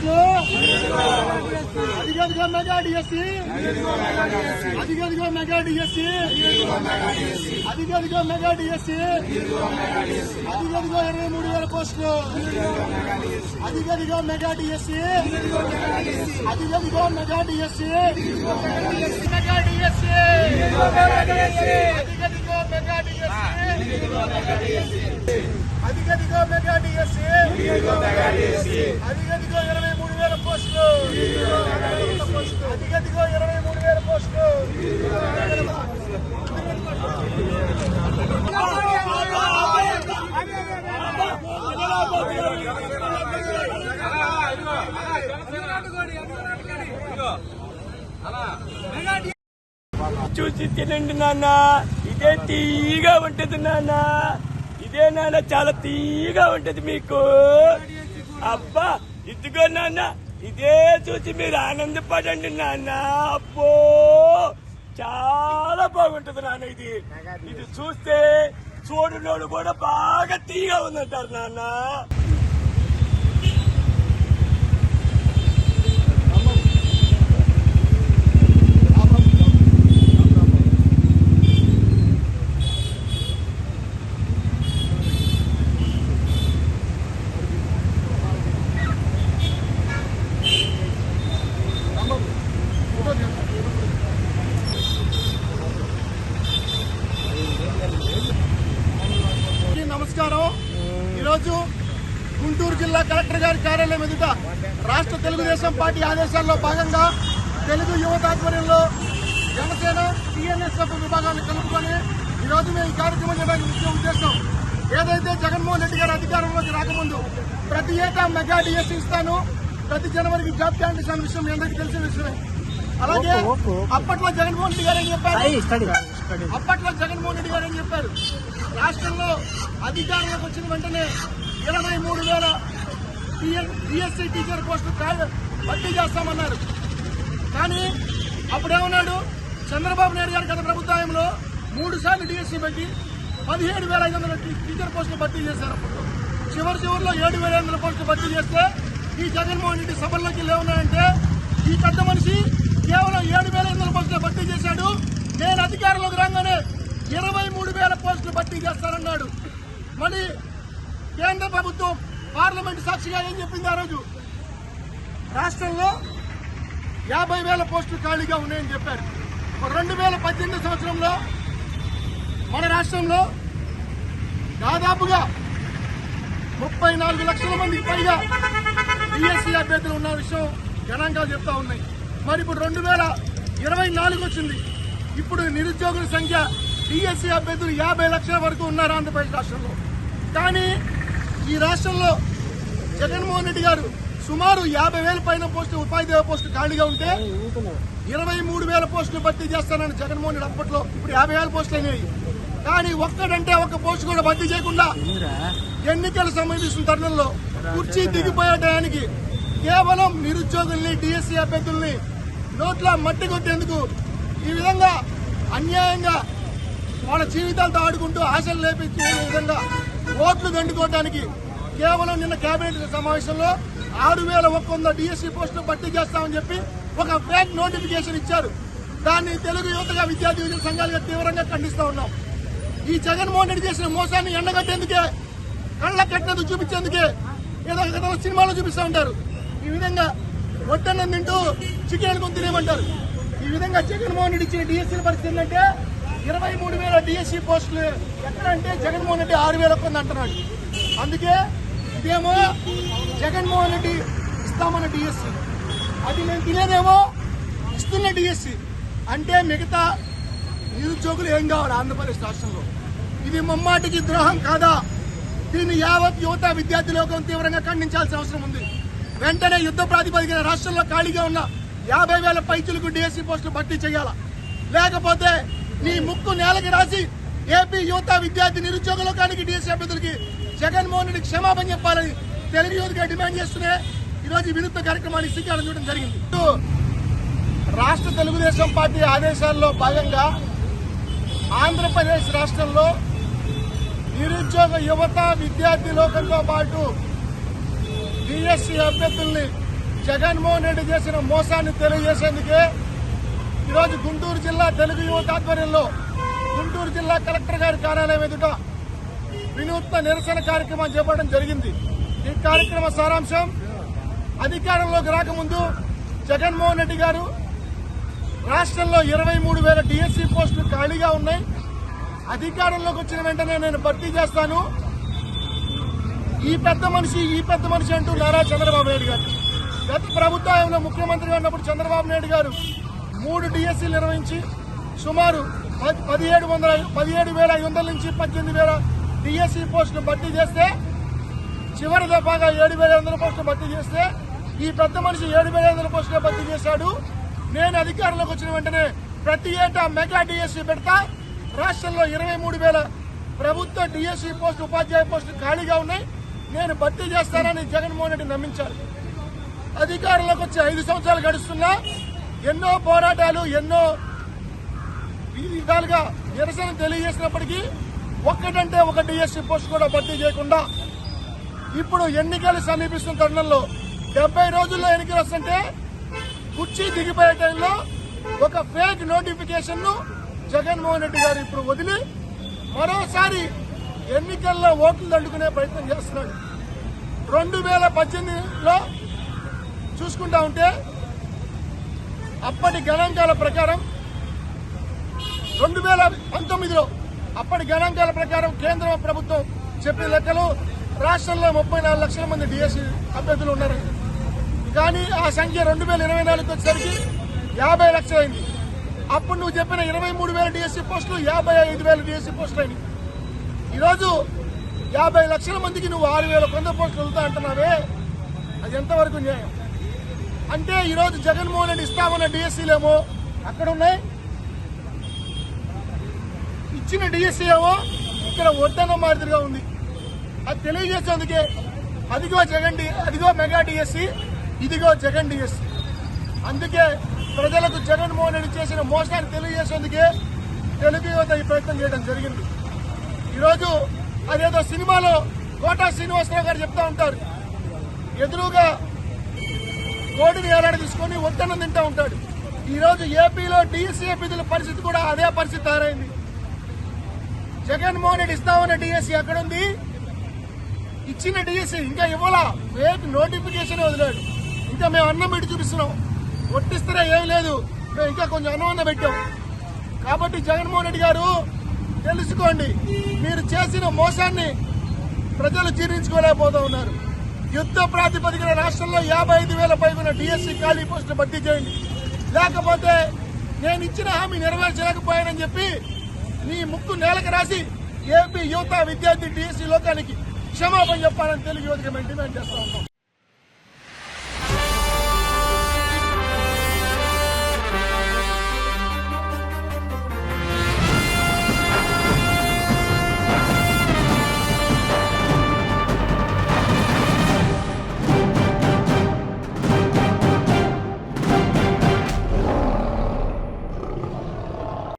పోస్టులు అధిగదిగో mega DSC అధిగదిగో మెగా డిఎస్సి అధిగదిగో మెగా డిఎస్సి అధిగదిగో 23,000 పోస్టులు అధిగదిగో మెగా డిఎస్సి అధిగదిగో మెగా డిఎస్సి మెగా డిఎస్సి అధిగదిగో మెగా డిఎస్సి అధిగదిగో మెగా డిఎస్సి అధిగదిగో 23,000 పోస్టులు అధిగదిగో 23,000 పోస్టులు చూసి తినండి నాన్న, ఇదే తీయగా ఉంటది నాన్న, ఇదే నాన్న చాలా తీయగా ఉంటది మీకు. అబ్బా ఇదిగో నాన్న, ఇదే చూసి మీరు ఆనందపడండి నాన్న. అబ్బో చాలా బాగుంటది నాన్న. ఇది చూస్తే చూడనోడు కూడా బాగా తీయగా ఉందంటారు నాన్న. నమస్కారం. ఈరోజు గుంటూరు జిల్లా కలెక్టర్ గారి కార్యాలయం ఎదుట రాష్ట్ర తెలుగుదేశం పార్టీ ఆదేశాల్లో భాగంగా తెలుగు యువత ఆధ్వర్యంలో జనసేన టీఎన్ఎస్ఎఫ్ విభాగాన్ని కలుపుకొని ఈరోజు మేము ఈ కార్యక్రమం చేయడానికి ముఖ్య ఉద్దేశం ఏదైతే జగన్మోహన్ రెడ్డి గారు అధికారంలోకి రాకముందు ప్రతి ఏటా మెగా డిఎస్సీ ఇస్తాను, ప్రతి జనవరికి జాబ్ క్యాలెండర్ అనే విషయం మీ అందరికీ తెలిసిన విషయమే. అలాగే అప్పట్లో జగన్మోహన్ రెడ్డి గారు ఏం చెప్పారు రాష్ట్రంలో అధికారంలోకి వచ్చిన వెంటనే 23,000 డిఎస్సీ టీచర్ పోస్టులు భర్తీ చేస్తామన్నారు. కానీ అప్పుడేమన్నాడు చంద్రబాబు నాయుడు గారు గత ప్రభుత్వంలో 3 సార్లు డిఎస్సీ పెట్టి 17,500 టీచర్ పోస్టులు భర్తీ చేశారు. చివరిలో 7,500 పోస్టులు భర్తీ చేస్తే ఈ జగన్మోహన్ రెడ్డి సభల్లోకి లేవున్నాయంటే ఈ పెద్ద మనిషి కేవలం 7,500 పోస్టులు భర్తీ చేశాడు. నేను అధికారంలోకి రాగానే 23,000 పోస్టులు భర్తీ చేస్తానన్నాడు. మరి కేంద్ర ప్రభుత్వం పార్లమెంటు సాక్షిగా ఏం చెప్పింది? ఆ రోజు రాష్ట్రంలో 50,000 పోస్టులు ఖాళీగా ఉన్నాయని చెప్పారు. 2018 సంవత్సరంలో మన రాష్ట్రంలో దాదాపుగా 34 లక్షల మందికి పైగా డిఎస్సీ అభ్యర్థులు ఉన్న విషయం గణాంకాలు చెప్తా ఉన్నాయి. మరి ఇప్పుడు 2024 వచ్చింది. ఇప్పుడు నిరుద్యోగుల సంఖ్య డిఎస్సీ అభ్యర్థులు 50 లక్షల వరకు ఉన్నారు ఆంధ్రప్రదేశ్ రాష్ట్రంలో. కానీ ఈ రాష్ట్రంలో జగన్మోహన్ రెడ్డి గారు సుమారు 50,000 పైన పోస్టులు ఉపాధ్యాయ పోస్టులు ఖాళీగా ఉంటే 23,000 పోస్టులు భర్తీ చేస్తానని జగన్మోహన్ రెడ్డి అప్పట్లో ఇప్పుడు 50,000 పోస్టులు అయినాయి. కానీ ఒక్కడంటే ఒక్క పోస్టు కూడా భర్తీ చేయకుండా ఎన్నికలు సమీపిస్తున్న తరుణంలో కుర్చీ దిగిపోయే టయానికి కేవలం నిరుద్యోగుల్ని డిఎస్సీ అభ్యర్థుల్ని నోట్ల మట్టి కొట్టేందుకు ఈ విధంగా అన్యాయంగా వాళ్ళ జీవితాలతో ఆడుకుంటూ ఆశలు లేపించే విధంగా ఓట్లు దండుకోవడానికి కేవలం నిన్న కేబినెట్ సమావేశంలో 6,100 డిఎస్సీ పోస్టులు భర్తీ చేస్తామని చెప్పి ఒక ఫేక్ నోటిఫికేషన్ ఇచ్చారు. దాన్ని తెలుగు యువతగా విద్యార్థి యువజన సంఘాలుగా తీవ్రంగా ఖండిస్తా ఉన్నాం. ఈ జగన్మోహన్ రెడ్డి చేసిన మోసాన్ని ఎండగట్టేందుకే, కళ్ళ కట్టినది చూపించేందుకే ఏదో గతంలో సినిమాలో చూపిస్తూ ఉంటారు. ఈ విధంగా వడ్డన్నం తింటూ చికెన్ అనుకుని తినేమంటారు. ఈ విధంగా జగన్మోహన్ రెడ్డి ఇచ్చిన డిఎస్సీల పరిస్థితి ఏంటంటే 23,000 డిఎస్సీ పోస్టులు ఎక్కడంటే జగన్మోహన్ రెడ్డి 6,000 అంటున్నాడు. అందుకే ఇదేమో జగన్మోహన్ రెడ్డి ఇస్తామన్న డిఎస్సీ, అది మేము తినేదేమో ఇస్తున్న డిఎస్సీ. అంటే మిగతా నిరుద్యోగులు ఏం కావాలి ఆంధ్రప్రదేశ్ రాష్ట్రంలో? ఇది ముమ్మాటికి ద్రోహం కాదా? దీన్ని యావత్ యువత విద్యార్థి లోకం తీవ్రంగా ఖండించాల్సిన అవసరం ఉంది. వెంటనే యుద్ధ ప్రాతిపదికన రాష్ట్రంలో ఖాళీగా ఉన్న 50,000 పైచులకు డిఎస్సీ పోస్టులు భర్తీ చేయాలా, లేకపోతే నీ ముక్కు నేలకి రాసి ఏపీ యువత విద్యార్థి నిరుద్యోగ లోకానికి డిఎస్సీ అభ్యర్థులకి జగన్మోహన్ రెడ్డి క్షమాపణ చెప్పాలని తెలుగు యువతగా డిమాండ్ చేస్తూనే ఈరోజు ఈ వినూత్న కార్యక్రమాన్ని శ్రీకారం చుట్టడం జరిగింది. రాష్ట్ర తెలుగుదేశం పార్టీ ఆదేశాల్లో భాగంగా ఆంధ్రప్రదేశ్ రాష్ట్రంలో నిరుద్యోగ యువత విద్యార్థి లోకంతో పాటు డిఎస్సీ అభ్యర్థుల్ని జగన్మోహన్ రెడ్డి చేసిన మోసాన్ని తెలియజేసేందుకే ఈరోజు గుంటూరు జిల్లా తెలుగు యువత ఆధ్వర్యంలో గుంటూరు జిల్లా కలెక్టర్ గారి కార్యాలయం ఎదుట వినూత్న నిరసన కార్యక్రమం చేపట్టడం జరిగింది. ఈ కార్యక్రమ సారాంశం, అధికారంలోకి రాకముందు జగన్మోహన్ రెడ్డి గారు రాష్ట్రంలో 23,000 డిఎస్సీ పోస్టులు ఖాళీగా ఉన్నాయి. అధికారంలోకి వచ్చిన వెంటనే నేను భర్తీ చేస్తాను. ఈ పెద్ద మనిషి అంటూ నారా చంద్రబాబు నాయుడు గారు గత ప్రభుత్వంలో ముఖ్యమంత్రిగా ఉన్నప్పుడు చంద్రబాబు నాయుడు గారు 3 డిఎస్సీలు నిర్వహించి సుమారు 17,500 నుంచి 18,000 డిఎస్సీ పోస్టులు భర్తీ చేస్తే, చివరి దఫాగా 7,500 పోస్టులు భర్తీ చేస్తే ఈ పెద్ద మనిషి 7,500 పోస్టులు భర్తీ చేశాడు. నేను అధికారంలోకి వచ్చిన వెంటనే ప్రతి ఏటా మెగా డిఎస్సీ పెడతా. రాష్ట్రంలో 23,000 ప్రభుత్వ డిఎస్సీ పోస్టు ఉపాధ్యాయ పోస్టులు ఖాళీగా ఉన్నాయి, నేను భర్తీ చేస్తానని జగన్మోహన్ రెడ్డి నమ్మించారు. అధికారంలోకి వచ్చి 5 సంవత్సరాలు గడుస్తున్నా ఎన్నో పోరాటాలు, ఎన్నో విధాలుగా నిరసన తెలియజేసినప్పటికీ ఒక్కటంటే ఒక డిఎస్సీ పోస్ట్ కూడా భర్తీ చేయకుండా ఇప్పుడు ఎన్నికలు సమీపిస్తున్న తరుణంలో 70 రోజుల్లో ఎన్నికలు వస్తుంటే కుర్చీ దిగిపోయే టైంలో ఒక ఫేక్ నోటిఫికేషన్ ను జగన్మోహన్ రెడ్డి గారు ఇప్పుడు వదిలి మరోసారి ఎన్నికల్లో ఓట్లు దండుకునే ప్రయత్నం చేస్తున్నాడు. 2018లో చూసుకుంటా ఉంటే అప్పటి గణాంకాల ప్రకారం 2019లో అప్పటి గణాంకాల ప్రకారం కేంద్ర ప్రభుత్వం చెప్పిన లెక్కలు రాష్ట్రంలో 34 లక్షల మంది డిఎస్సీ అభ్యర్థులు ఉన్నారు. కానీ ఆ సంఖ్య 2024కి వచ్చేసరికి 50 లక్షలైంది. అప్పుడు నువ్వు చెప్పిన 23,000 డిఎస్సీ పోస్టులు 55,000 డిఎస్సీ పోస్టులు అయినాయి. ఈరోజు 50 లక్షల మందికి నువ్వు 6,100 పోస్టులు వదులుతా అంటున్నావే, అది ఎంతవరకు న్యాయం? అంటే ఈరోజు జగన్మోహన్ రెడ్డి ఇస్తామన్న డిఎస్సీలేమో అక్కడ ఉన్నాయి, ఇచ్చిన డిఎస్సీ ఏమో ఇక్కడ వద్దన్న మాదిరిగా ఉంది. అది తెలియజేసేందుకే అదిగో మెగా డిఎస్సీ, ఇదిగో జగన్ డిఎస్సీ. అందుకే ప్రజలకు జగన్మోహన్ రెడ్డి చేసిన మోసాన్ని తెలియజేసేందుకే తెలుగు యువత ఈ ప్రయత్నం చేయడం జరిగింది. ఈరోజు అదేదో సినిమాలో కోటా శ్రీనివాసరావు గారు చెప్తా ఉంటారు, ఎదురుగా కోడిని ఏలాడ తీసుకొని ఒట్టనం తింటా ఉంటాడు. ఈరోజు ఏపీలో డిఎస్సీ అభ్యర్థుల పరిస్థితి కూడా అదే పరిస్థితి తయారైంది. జగన్మోహన్ రెడ్డి ఇస్తామన్న డిఎస్సీ ఎక్కడుంది? ఇచ్చిన డిఎస్సీ ఇంకా ఇవ్వాలా, ఫేక్ నోటిఫికేషన్ వదిలాడు. ఇంకా మేము అన్నం పెట్టి చూపిస్తున్నాం, ఒట్టిస్తేనే ఏం లేదు, మేము ఇంకా కొంచెం అన్నం పెట్టాం. కాబట్టి జగన్మోహన్ రెడ్డి గారు తెలుసుకోండి, మీరు చేసిన మోసాన్ని ప్రజలు జీర్ణించుకోలేకపోతూ ఉన్నారు. యుద్ధ ప్రాతిపదికన రాష్ట్రంలో 55,000 పైన డిఎస్సీ ఖాళీ పోస్టులు భర్తీ చేయండి, లేకపోతే నేను ఇచ్చిన హామీ నెరవేర్చలేకపోయానని చెప్పి నీ ముక్కు నేలకు రాసి ఏపీ యువత విద్యార్థి డిఎస్సీ లోకానికి క్షమాపణ చెప్పాలని తెలుగు యువతకి మేము డిమాండ్ చేస్తా ఉన్నాం.